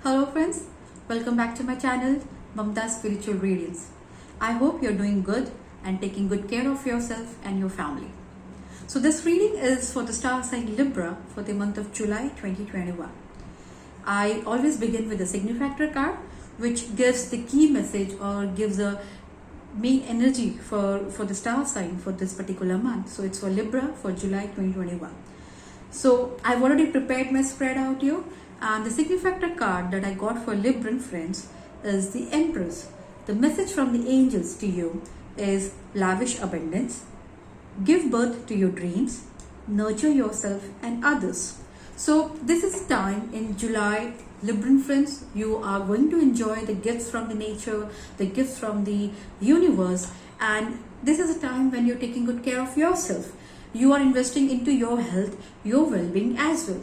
Hello friends, welcome back to my channel Mamta's Spiritual Readings. I hope you're doing good and taking good care of yourself and your family. So this reading is for the star sign Libra for the month of July 2021. I always begin with the Signifactor card, which gives the key message or gives a main energy for the star sign for this particular month. So it's for Libra for July 2021. So I've already prepared my spread out here, and the Signifactor card that I got for Libran friends is the Empress. The message from the angels to you is lavish abundance, give birth to your dreams, nurture yourself and others. So this is time in July, Libran friends, you are going to enjoy the gifts from the nature, the gifts from the universe, and this is a time when you're taking good care of yourself. You are investing into your health, your well-being as well.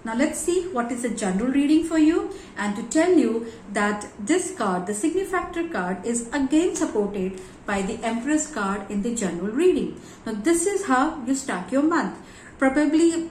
Now let's see what is a general reading for you, and to tell you that this card, the Signifactor card, is again supported by the Empress card in the general reading. Now this is how you start your month. Probably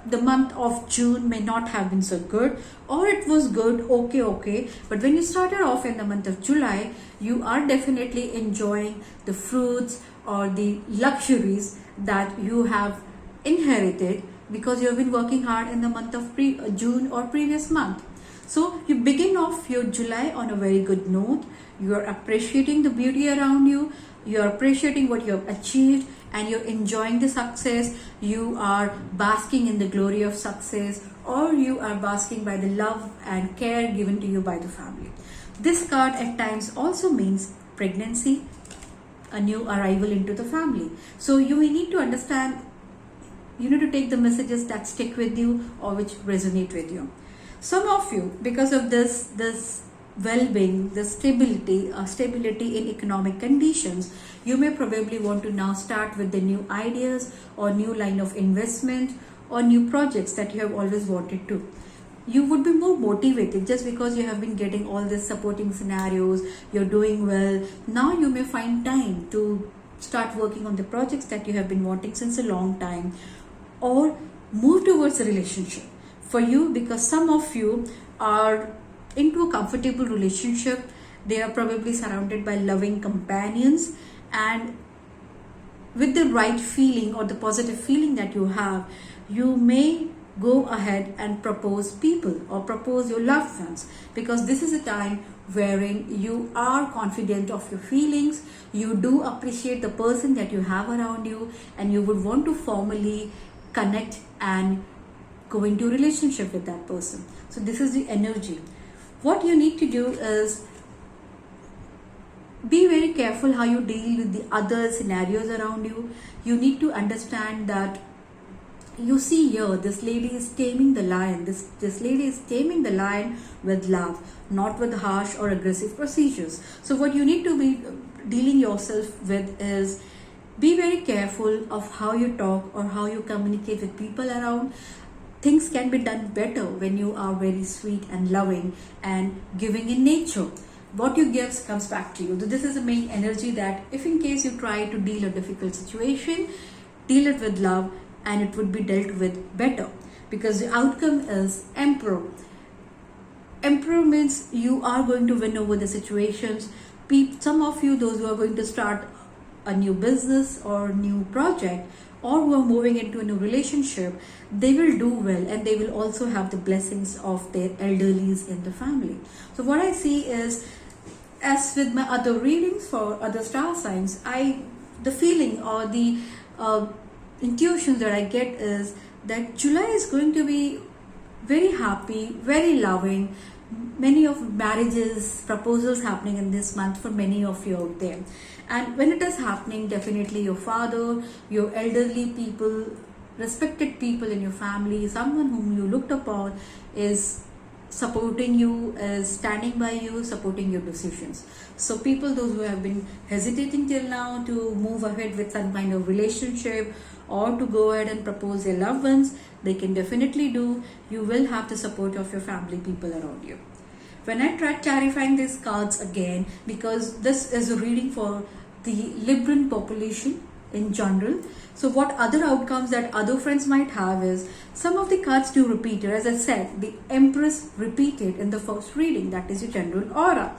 the month of June may not have been so good, or it was good, okay, but when you started off in the month of July, you are definitely enjoying the fruits or the luxuries that you have inherited because you have been working hard in the month of June or previous month. So you begin off your July on a very good note. You are appreciating the beauty around you, you are appreciating what you have achieved, and you're enjoying the success. You are basking in the glory of success, or you are basking by the love and care given to you by the family. This card at times also means pregnancy, a new arrival into the family. So you may need to understand, you need to take the messages that stick with you or which resonate with you. Some of you, because of this well-being, the stability in economic conditions, you may probably want to now start with the new ideas or new line of investment or new projects that you have always wanted to. You would be more motivated just because you have been getting all these supporting scenarios, you're doing well. Now you may find time to start working on the projects that you have been wanting since a long time, or move towards a relationship for you, because some of you are into a comfortable relationship. They are probably surrounded by loving companions, and with the right feeling or the positive feeling that you have, you may go ahead and propose people or propose your loved ones, because this is a time wherein you are confident of your feelings, you do appreciate the person that you have around you, and you would want to formally connect and go into a relationship with that person. So this is the energy. What you need to do is be very careful how you deal with the other scenarios around you. You need to understand that you see here, this lady is taming the lion. This lady is taming the lion with love, not with harsh or aggressive procedures. So what you need to be dealing yourself with is be very careful of how you talk or how you communicate with people around. Things can be done better when you are very sweet and loving and giving in nature. What you give comes back to you. So this is the main energy, that if in case you try to deal a difficult situation, deal it with love and it would be dealt with better, because the outcome is Emperor. Emperor means you are going to win over the situations. Some of you, those who are going to start a new business or new project, or who are moving into a new relationship, they will do well, and they will also have the blessings of their elderlies in the family. So what I see is, as with my other readings for other star signs, the feeling or the intuition that I get is that July is going to be very happy, very loving. Many of marriages, proposals happening in this month for many of you out there. And when it is happening, definitely your father, your elderly people, respected people in your family, someone whom you looked upon is supporting you, is standing by you, supporting your decisions. So people, those who have been hesitating till now to move ahead with some kind of relationship or to go ahead and propose their loved ones, they can definitely do. You will have the support of your family people around you. When I tried clarifying these cards again, because this is a reading for the Libran population in general. So what other outcomes that other friends might have is, some of the cards do repeat it. As I said, the Empress repeated in the first reading, that is your general aura.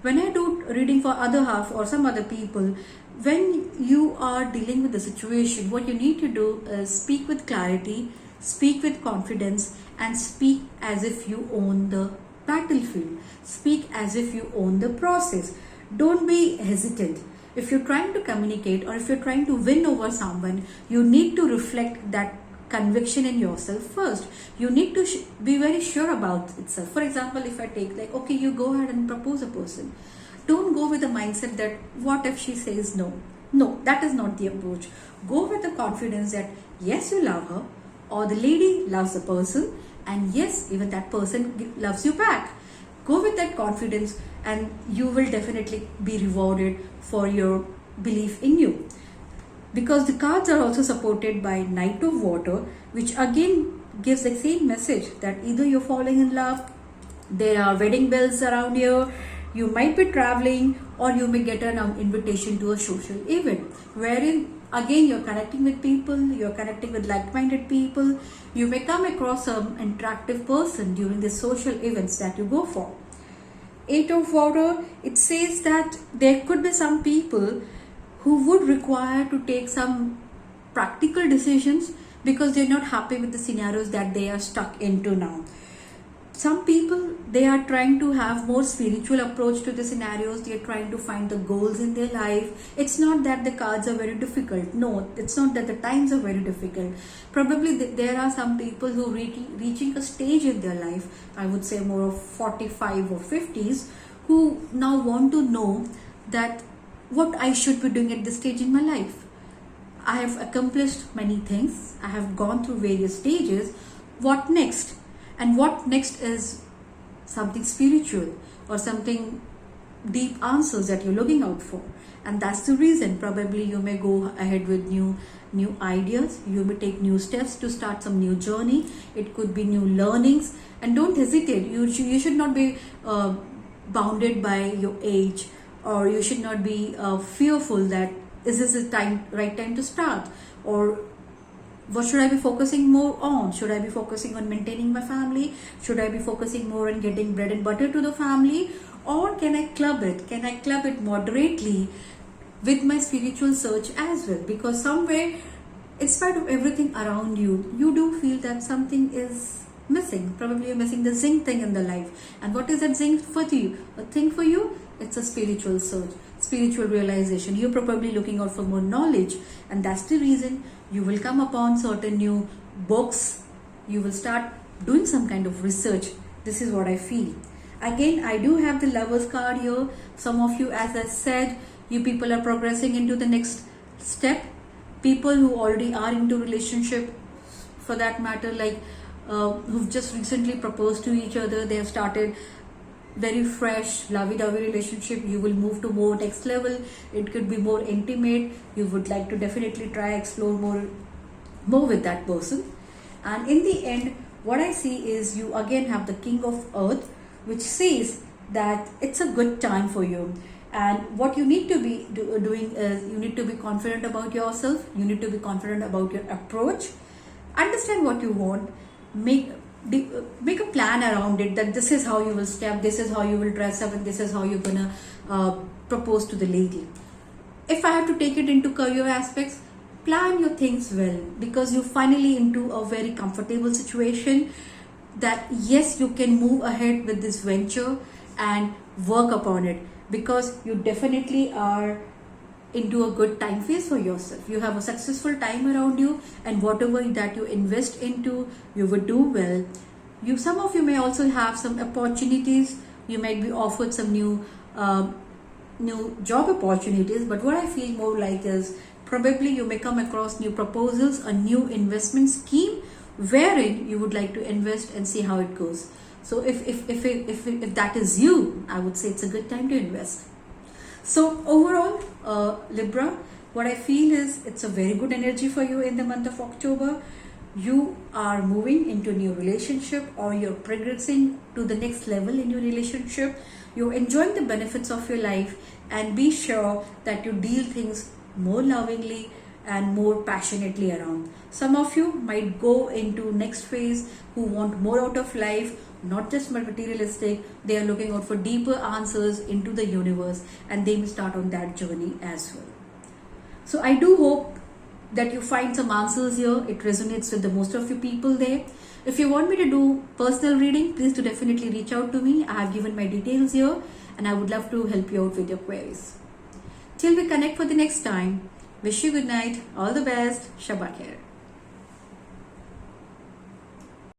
When I do reading for other half or some other people, when you are dealing with the situation, what you need to do is speak with clarity, speak with confidence, and speak as if you own the battlefield. Speak as if you own the process. Don't be hesitant. If you're trying to communicate or if you're trying to win over someone, you need to reflect that conviction in yourself first. You need to be very sure about itself. For example, if I take like, okay, you go ahead and propose a person. Don't go with the mindset that what if she says no. No, that is not the approach. Go with the confidence that yes, you love her, or the lady loves the person, and yes, even that person loves you back. Go with that confidence and you will definitely be rewarded for your belief in you. Because the cards are also supported by Knight of Water, which again gives the same message that either you're falling in love, there are wedding bells around here, you might be traveling, or you may get an invitation to a social event wherein again you're connecting with people, you're connecting with like-minded people. You may come across some attractive person during the social events that you go for. Eight of Water, it says that there could be some people who would require to take some practical decisions because they're not happy with the scenarios that they are stuck into now. Some people, they are trying to have more spiritual approach to the scenarios. They are trying to find the goals in their life. It's not that the cards are very difficult. No, it's not that the times are very difficult. Probably there are some people who reaching a stage in their life, I would say more of 45 or 50s, who now want to know that what I should be doing at this stage in my life. I have accomplished many things. I have gone through various stages. What next? And what next is something spiritual or something deep answers that you're looking out for. And that's the reason probably you may go ahead with new ideas. You may take new steps to start some new journey. It could be new learnings. And don't hesitate. You should not be bounded by your age, or you should not be fearful that is this the right time to start, or what should I be focusing more on? Should I be focusing on maintaining my family? Should I be focusing more on getting bread and butter to the family? Or can I club it? Can I club it moderately with my spiritual search as well? Because somewhere, in spite of everything around you, you do feel that something is missing. Probably you're missing the zinc thing in the life. And what is that zinc for you? A thing for you? It's a spiritual search, spiritual realization. You're probably looking out for more knowledge, and that's the reason you will come upon certain new books. You will start doing some kind of research. This is what I feel. Again, I do have the Lovers card here. Some of you, as I said, you people are progressing into the next step. People who already are into relationship, for that matter, like who've just recently proposed to each other, they have started very fresh lovey-dovey relationship. You will move to more next level. It could be more intimate. You would like to definitely try explore more with that person. And in the end, what I see is you again have the King of Earth, which says that it's a good time for you. And what you need to be doing is you need to be confident about yourself. You need to be confident about your approach. Understand what you want. Make a plan around it, that this is how you will step, this is how you will dress up, and this is how you're gonna propose to the lady. If I have to take it into career aspects, plan your things well, because you're finally into a very comfortable situation that yes, you can move ahead with this venture and work upon it, because you definitely are into a good time phase for yourself. You have a successful time around you, and whatever that you invest into, you would do well. Some of you may also have some opportunities. You might be offered some new job opportunities, but what I feel more like is probably you may come across new proposals, a new investment scheme wherein you would like to invest and see how it goes. So if that is you, I would say it's a good time to invest. So overall, Libra, what I feel is it's a very good energy for you in the month of October. You are moving into a new relationship, or you're progressing to the next level in your relationship. You're enjoying the benefits of your life, and be sure that you deal things more lovingly, and more passionately around. Some of you might go into next phase who want more out of life, not just materialistic. They are looking out for deeper answers into the universe, and they may start on that journey as well. So I do hope that you find some answers here. It resonates with the most of you people there. If you want me to do personal reading, please do definitely reach out to me. I have given my details here, and I would love to help you out with your queries. Till we connect for the next time, wish you good night, all the best, Shabba Khair.